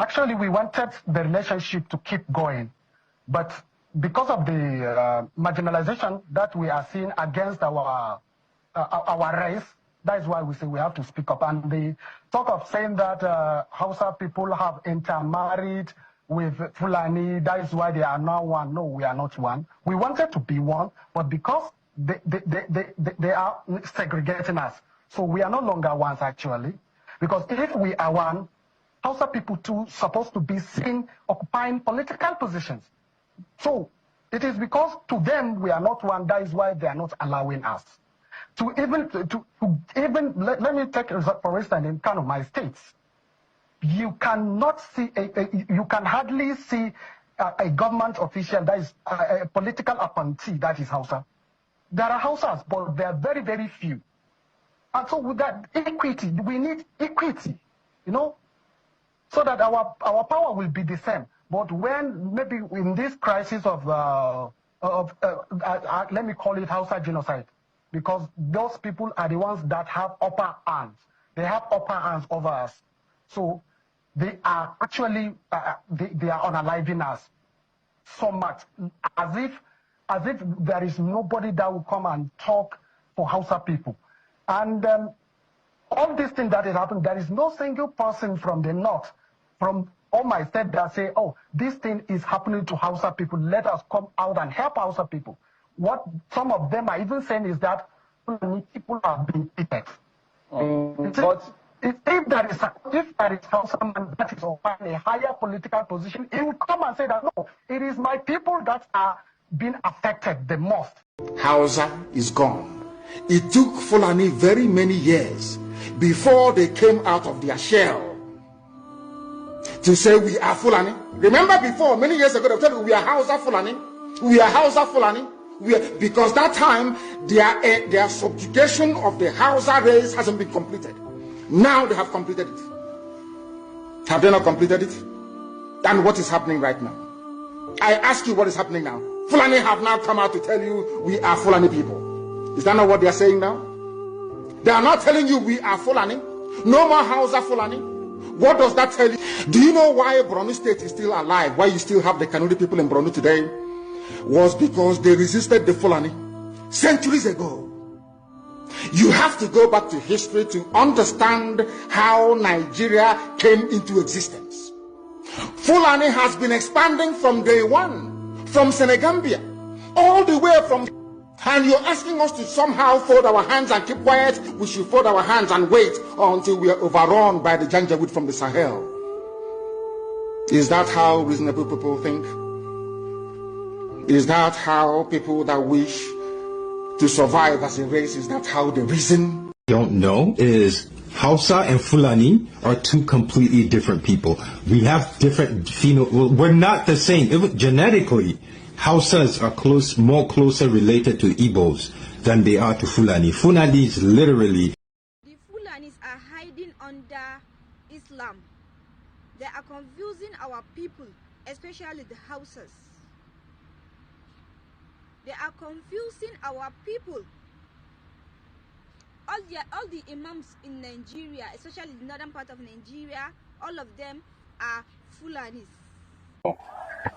Actually, we wanted the relationship to keep going, but because of the marginalization that we are seeing against our race, that is why we say we have to speak up. And the talk of saying that Hausa people have intermarried with Fulani, that is why they are now one. No, we are not one. We wanted to be one, but because they are segregating us, so we are no longer ones actually. Because if we are one, Hausa people too supposed to be seen occupying political positions. So it is because to them we are not one, that is why they are not allowing us. To even let me take for instance in kind of my states, you cannot see you can hardly see a government official that is a political appointee that is Hausa. There are Hausas, but they are very, very few. And so with that equity, we need equity, you know, so that our power will be the same. But when maybe in this crisis of let me call it Hausa genocide, because those people are the ones that have upper hands. They have upper hands over us. So they are actually, they are unaliving us so much, as if there is nobody that will come and talk for Hausa people. And all these things that is happening, there is no single person from the north, from all my state that say, oh, this thing is happening to Hausa people. Let us come out and help Hausa people. What some of them are even saying is that people are being treated. But if there is Hausa man that is occupying a higher political position, he will come and say that no, it is my people that are being affected the most. Hausa is gone. It took Fulani very many years before they came out of their shell to say we are Fulani. Remember before, many years ago, they told you we are Hausa Fulani. We are Hausa Fulani. Because that time their subjugation of the Hausa race hasn't been completed. Now they have completed it. Have they not completed it? And what is happening right now? I ask you, what is happening now? Fulani have now come out to tell you we are Fulani people. Is that not what they are saying now? They are not telling you we are Fulani. No more Hausa Fulani. What does that tell you? Do you know why Borno State is still alive? Why you still have the Kanuri people in Borno today? Was because they resisted the Fulani centuries ago. You have to go back to history to understand how Nigeria came into existence. Fulani has been expanding from day one, from Senegambia, all the way from... And you're asking us to somehow fold our hands and keep quiet. We should fold our hands and wait until we are overrun by the Janjaweed from the Sahel. Is that how reasonable people think? Is that how people that wish to survive as a race, is that how they reason? Don't know is Hausa and Fulani are two completely different people. We have different well, we're not the same. Genetically, Hausas are more closer related to Igbos than they are to Fulani. Fulani is literally... The Fulanis are hiding under Islam. They are confusing our people, especially the Hausas. They are confusing our people. All the imams in Nigeria, especially the northern part of Nigeria, all of them are Fulanis.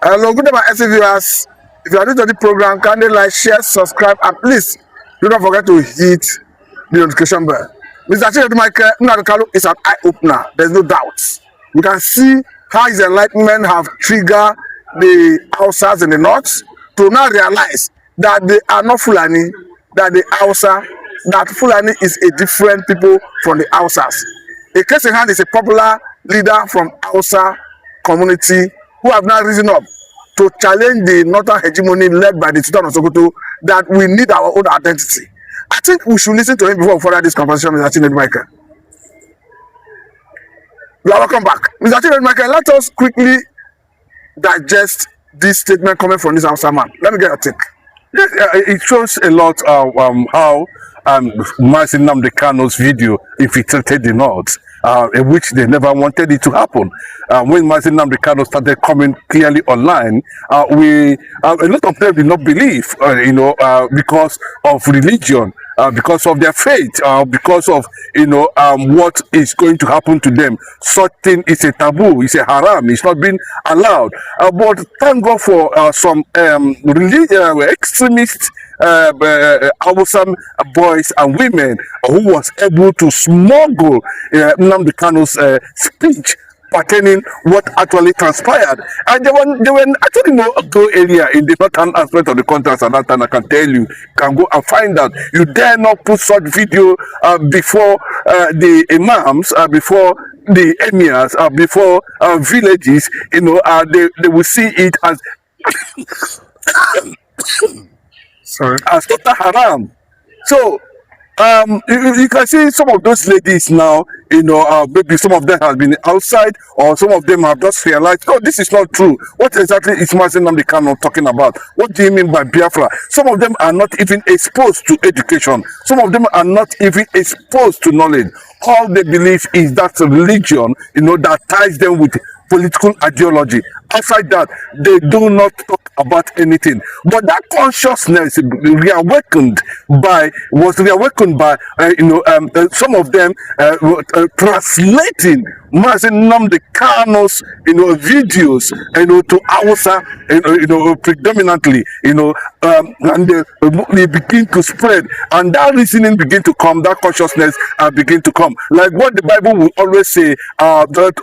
Hello, good evening, SC viewers. If you are new to the program, kindly like, share, subscribe, and please do not forget to hit the notification bell. Mr. Chinedu is an eye-opener. There's no doubt. We can see how his enlightenment have triggered the Hausas in the north to now realize that they are not Fulani, that the Hausa, that Fulani is a different people from the Hausas. A case in hand is a popular leader from Hausa community who have now risen up to challenge the northern hegemony led by the Sultan of Sokoto, that we need our own identity. I think we should listen to him before we further this conversation, Mr. Chinedu. You are welcome back. Mr. Chinedu, let us quickly digest this statement coming from this Hausa man. Let me get your take. Yes, it shows a lot of how Mazi Nnamdi Kanu's video infiltrated the North, which they never wanted it to happen. When Mazi Nnamdi Kanu started coming clearly online, a lot of them did not believe, because of religion. because of their faith, because of what is going to happen to them. Such thing is a taboo, it's a haram, it's not being allowed. But thank God for some extremist Hausa boys and women who was able to smuggle Nnamdi Kanu's speech pertaining what actually transpired. And they were actually no go area in the northern aspect of the country, and that time I can tell you, can go and find out. You dare not put such video before the imams, before the emirs, before villages. They will see it as Sorry. as total haram. So you can see some of those ladies now, maybe some of them have been outside, or some of them have just realized, oh, this is not true. What exactly is Nnamdi Kanu talking about? What do you mean by Biafra? Some of them are not even exposed to education. Some of them are not even exposed to knowledge. All they believe is that religion, that ties them with political ideology. Outside that, they do not talk about anything. But that consciousness was reawakened by some of them translating Nnamdi Kanu's videos to Hausa predominantly, and they begin to spread, and that reasoning begin to come, that consciousness begin to come. Like what the Bible will always say, that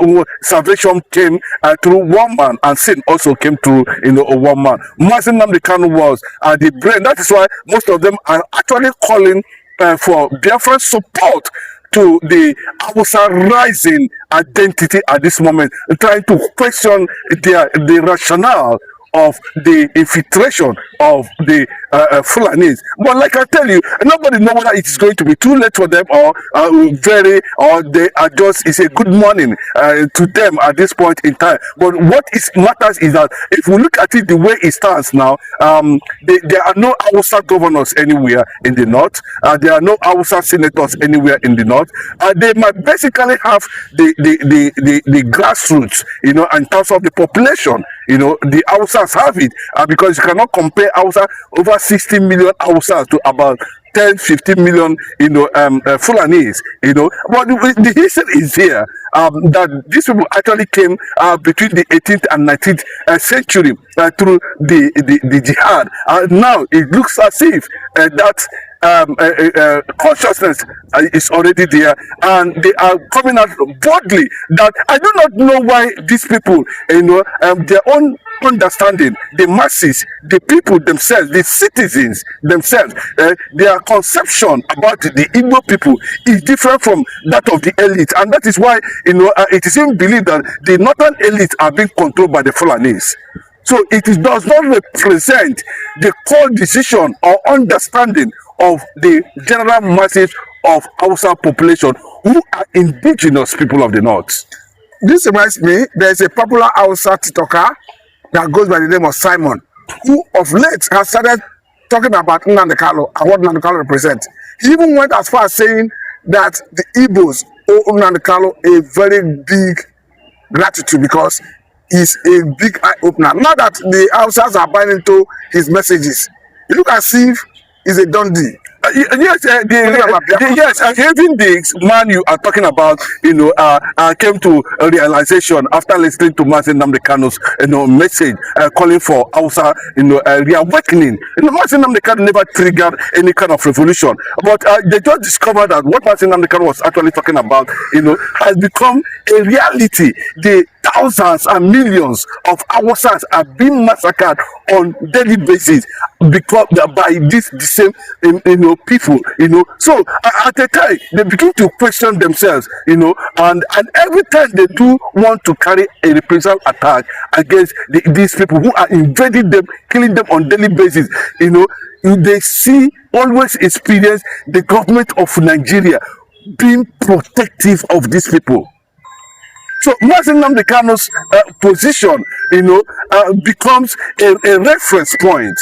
salvation came through one man, and sin also came through one man. Nnamdi Kanu was the brain. That is why most of them are actually calling for Biafra support to the Hausa rising identity at this moment, trying to question the rationale of the infiltration of the Fulanis. But like I tell you, nobody knows whether it is going to be too late for them, or they are just, it's a good morning to them at this point in time. But what matters is that if we look at it the way it stands now, there are no Hausa governors anywhere in the north. There are no Hausa senators anywhere in the north. They might basically have the grassroots, in terms of the population. The Hausas have it, because you cannot compare Hausa, over 60 million Hausas, to about 10-15 million Fulanis, but the history is here, that these people actually came between the 18th and 19th century through the jihad, and now it looks as if that consciousness is already there, and they are coming out boldly. That I do not know why these people, their own understanding, the masses, the people themselves, the citizens themselves, their conception about the Igbo people is different from that of the elite, and that is why it is even believed that the northern elite are being controlled by the Fulanis. So does not represent the core decision or understanding of the general masses of Hausa population, who are indigenous people of the north. This reminds me, there is a popular Hausa TikToker that goes by the name of Simon, who of late has started talking about Nnamdi Kanu and what Nnamdi Kanu represents. He even went as far as saying that the Igbos owe Nnamdi Kanu a very big gratitude, because he's a big eye-opener. Now that the Hausas are buying into his messages, you look as if he's a dundee. Yes, yes, and even the man you are talking about, came to a realization after listening to Nnamdi Kanu's, message calling for Hausa, reawakening. Nnamdi Kanu never triggered any kind of revolution, but they just discovered that what Nnamdi Kanu was actually talking about, has become a reality. The thousands and millions of Hausas are being massacred on daily basis because by the same people, so at the time they begin to question themselves, and every time they do want to carry a reprisal attack against these people who are invading them, killing them on daily basis, they always experience the government of Nigeria being protective of these people. So Nnamdi Kanu's position, becomes a reference point,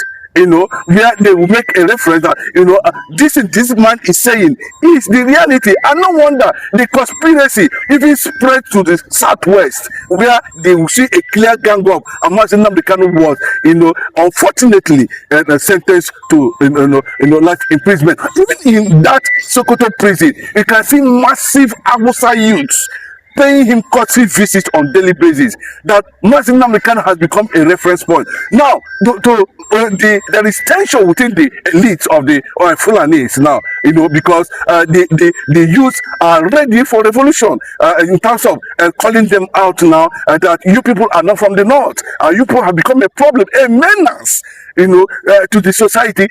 where they will make a reference that, this man is saying is the reality. And no wonder the conspiracy even spread to the southwest, where they will see a clear gang up. And Mazi Nnamdi Kanu was, unfortunately, sentenced to, life imprisonment. Even in that Sokoto prison, you can see massive Hausa youths paying him courtesy visits on daily basis. That Mazi Nnamdi Kanu has become a reference point. Now, there is tension within the elites of the Fulanis now, because the youth are ready for revolution in terms of calling them out now that you people are not from the north. You people have become a problem, a menace, to the society,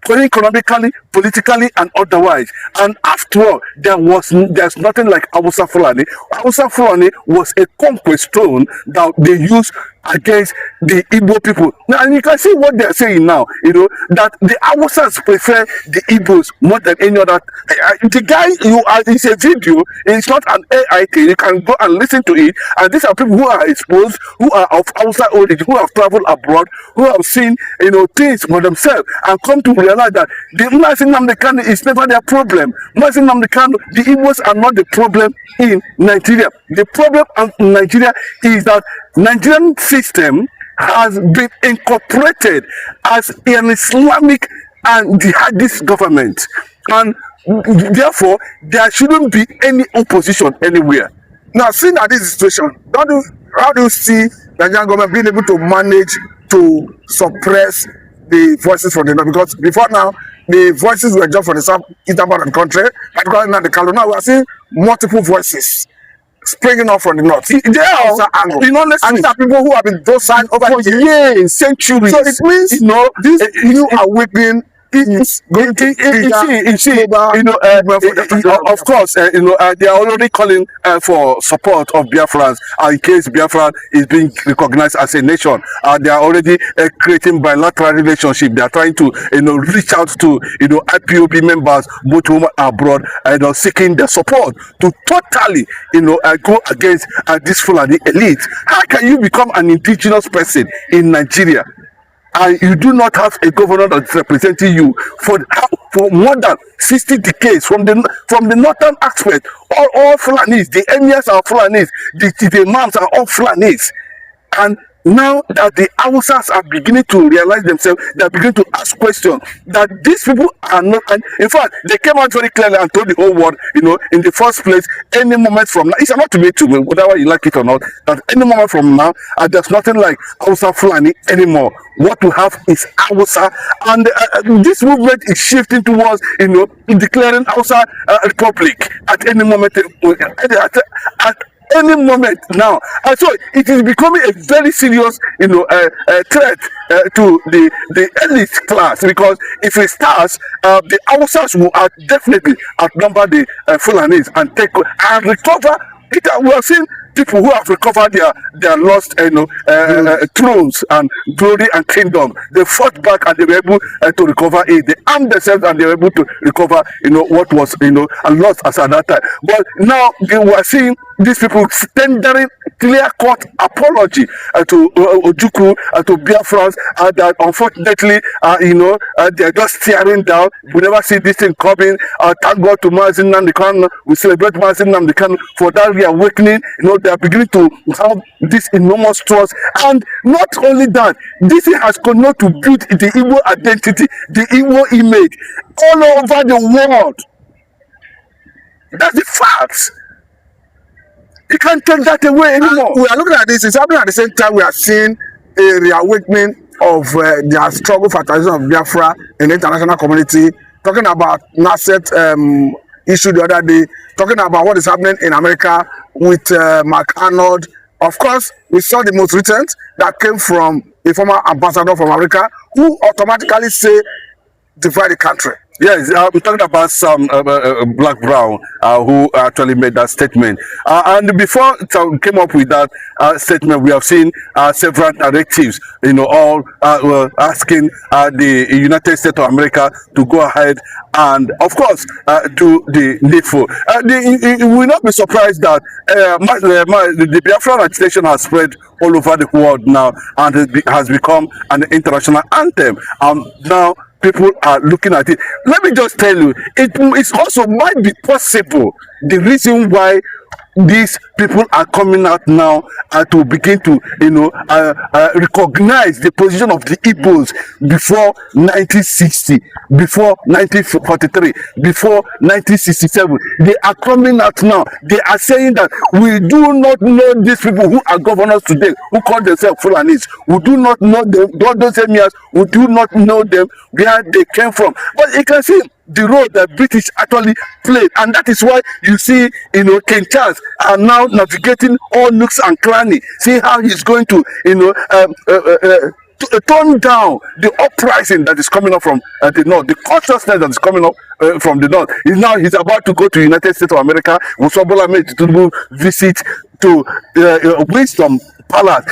economically, politically, and otherwise. And after all, there's nothing like Hausa Fulani. Hausa Fulani was a conquest stone that they used against the Igbo people. Now, and you can see what they're saying now, that the Hausas prefer the Igbos more than any other. The guy, it's a video, it's not an AI thing. You can go and listen to it. And these are people who are exposed, who are of Hausa origin, who have traveled abroad, who have seen, things for themselves, and come to realize that the Mazi Nnamdi Kanu is never their problem. Mazi Nnamdi Kanu, the Igbos are not the problem in Nigeria. The problem in Nigeria is that Nigerian system has been incorporated as an Islamic and jihadist government, and therefore there shouldn't be any opposition anywhere. Now, seeing that this situation, how do you see the Nigerian government being able to manage to suppress the voices from the north? Because before now, the voices were just from the southeastern part of the country, particularly now the Kano. Now we are seeing multiple voices springing up from the north. They are, angle. And these are people who have been docile over for years, centuries. So it means, this new awakening is going to of course, they are already calling for support of Biafrans in case Biafra is being recognized as a nation. They are already creating bilateral relationship. They are trying to, reach out to, IPOB members, both home and abroad, seeking their support to totally, go against this Fulani elite. How can you become an indigenous person in Nigeria and you do not have a governor that's representing you for more than 60 decades from the northern aspect? All Fulanis, the emirs are Fulanis, the imams are all Fulanis. And now that the Hausas are beginning to realize themselves, they're beginning to ask questions that these people are not. And in fact, they came out very clearly and told the whole world, in the first place, any moment from now, it's not to me too, whether you like it or not, that any moment from now, there's nothing like Hausa Fulani anymore. What we have is Hausa, and this movement is shifting towards, declaring Hausa Republic at any moment. At any moment now, and so it is becoming a very serious, threat to the elite class, because if it starts, the Hausas will definitely outnumber the Fulanis and take and recover. We have seen people who have recovered their lost thrones and glory and kingdom. They fought back and they were able to recover it. They armed themselves and they were able to recover what was lost as at that time. But now we are seeing these people tendering clear-cut apology to Ojukwu, to Biafrans, that unfortunately they are just tearing down. We never see this thing coming. Thank God to Mazi Nnamdi Kanu. We celebrate Mazi Nnamdi Kanu for that reawakening. They are beginning to have this enormous trust. And not only that, this has continued to build the Igbo identity, the Igbo image all over the world. That's the facts. You can't take that away anymore. We are looking at this. It's happening at the same time. We are seeing a reawakening of their struggle for transition of Biafra in the international community. Talking about Nasset issue the other day. Talking about what is happening in America with Mark Arnold. Of course, we saw the most recent that came from a former ambassador from America who automatically say divide the country. Yes, we're talking about some Black Brown who actually made that statement. And before came up with that statement, we have seen several narratives, all were asking the United States of America to go ahead and, of course, do the needful. You will not be surprised that the Biafra agitation has spread all over the world now and it has become an international anthem. Now, people are looking at it. Let me just tell you, it's also might be possible the reason why these people are coming out now to begin to recognize the position of the Igbos before 1960, before 1943, before 1967. They are coming out now. They are saying that we do not know these people who are governors today, who call themselves Fulanis. We do not know them. Don't say me as we do not know them, where they came from. But you can see the role that British actually played, and that is why you see, King Charles are now navigating all nooks and crannies. See how he's going to, tone down the uprising that is coming up from the north, the consciousness that is coming up from the north. He's about to go to the United States of America. Musobola made to visit to Wisdom Palace.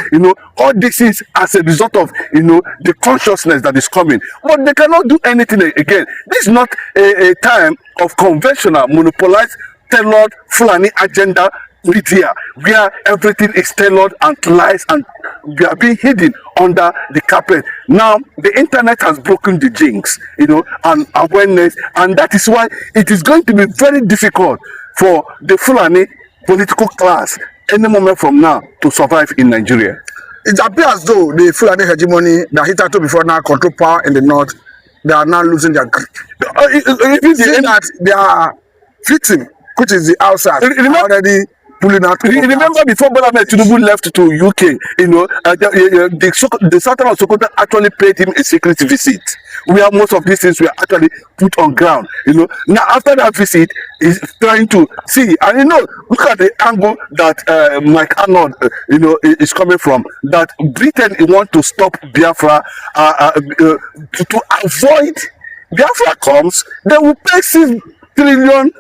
All this is as a result of the consciousness that is coming, but they cannot do anything again. This is not a time of conventional monopolized tailored Fulani agenda media where everything is tailored and lies and we are being hidden under the carpet. Now the internet has broken the jinx, and awareness, and that is why it is going to be very difficult for the Fulani political class any moment from now to survive in Nigeria. It appears as though the Fulani hegemony that hitherto before now control power in the north, they are now losing their grip. That they are victim, which is the outside, already pulling out. Remember before Bola Tinubu left to UK, the Sultan of Sokoto actually paid him a secret visit, where most of these things were actually put on ground. Now after that visit, he's trying to see, and look at the angle that Mike Arnold, is coming from. That Britain want to stop Biafra to avoid Biafra comes, they will pay £6 trillion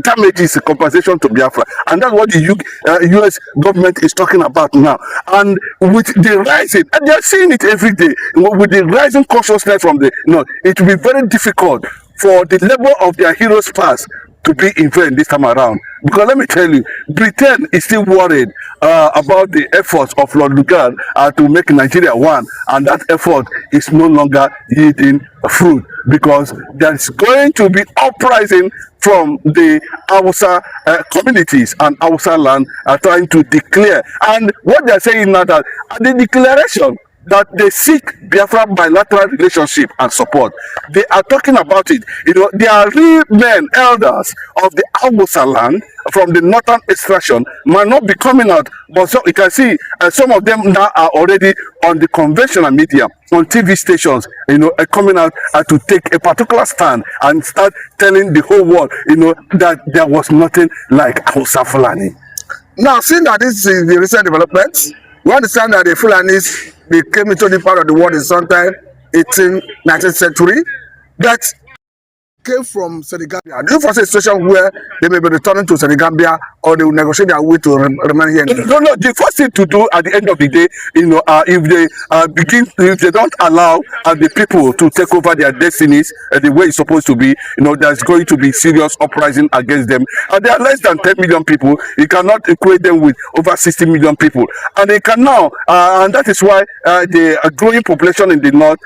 damages compensation to Biafra, and that's what the US government is talking about now. And with the rising, and they are seeing it every day, with the rising consciousness from the it will be very difficult for the level of their heroes past to be in vain this time around. Because let me tell you, Britain is still worried about the efforts of Lord Lugard to make Nigeria one, and that effort is no longer yielding fruit, because there's going to be uprising from the Hausa communities and Hausa land trying to declare. And what they're saying now, that the declaration that they seek Biafra bilateral relationship and support, they are talking about it. They are real men, elders of the Hausa land from the northern extraction, might not be coming out, but so you can see some of them now are already on the conventional media, on TV stations, coming out to take a particular stand and start telling the whole world, that there was nothing like Hausa Fulani. Now, seeing that this is the recent development, we understand that the Fulanis, they came into the part of the world in sometime 19th century, that came from Senegambia. Do you foresee a situation where they may be returning to Senegambia, or they will negotiate their way to remain here? No. The first thing to do at the end of the day, if they don't allow the people to take over their destinies the way it's supposed to be, there's going to be serious uprising against them. And there are less than 10 million people. You cannot equate them with over 60 million people. And they can now, and that is why the growing population in the north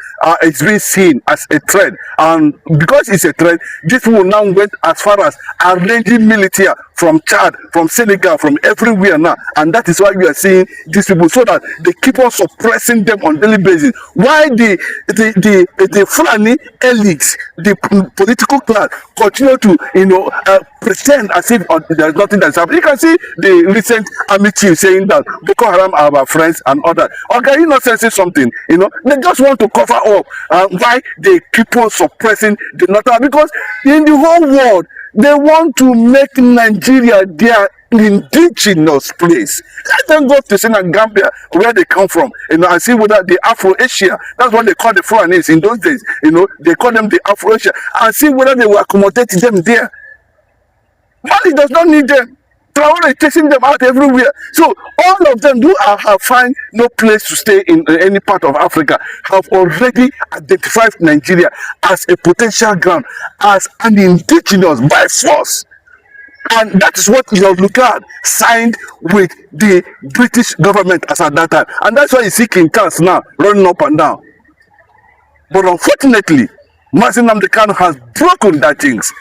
is being seen as a threat. And because it's a threat, this people now went as far as arranging military from Chad, from Senegal, from everywhere now, and that is why we are seeing these people, so that they keep on suppressing them on daily basis. Why the Fulani elites, the political class, continue to pretend as if there's nothing that's happening. You can see the recent army chief saying that Boko Haram are our friends and others. Or can you not say something? They just want to cover up why they keep on suppressing the northern, because in the whole world they want to make Nigeria their indigenous place. Let them go to Gambia, where they come from, and see whether the Afro-Asia, that's what they call the Fulanis in those days, they call them the Afro-Asia, and see whether they will accommodate them there. Mali does not need them. Traore is chasing them out everywhere. So all of them who have find no place to stay in any part of Africa have already identified Nigeria as a potential ground, as an indigenous by force. And that is what Lugard signed with the British government as at that time. And that's why you see King Charles now running up and down. But unfortunately, Nnamdi Kanu has broken that things.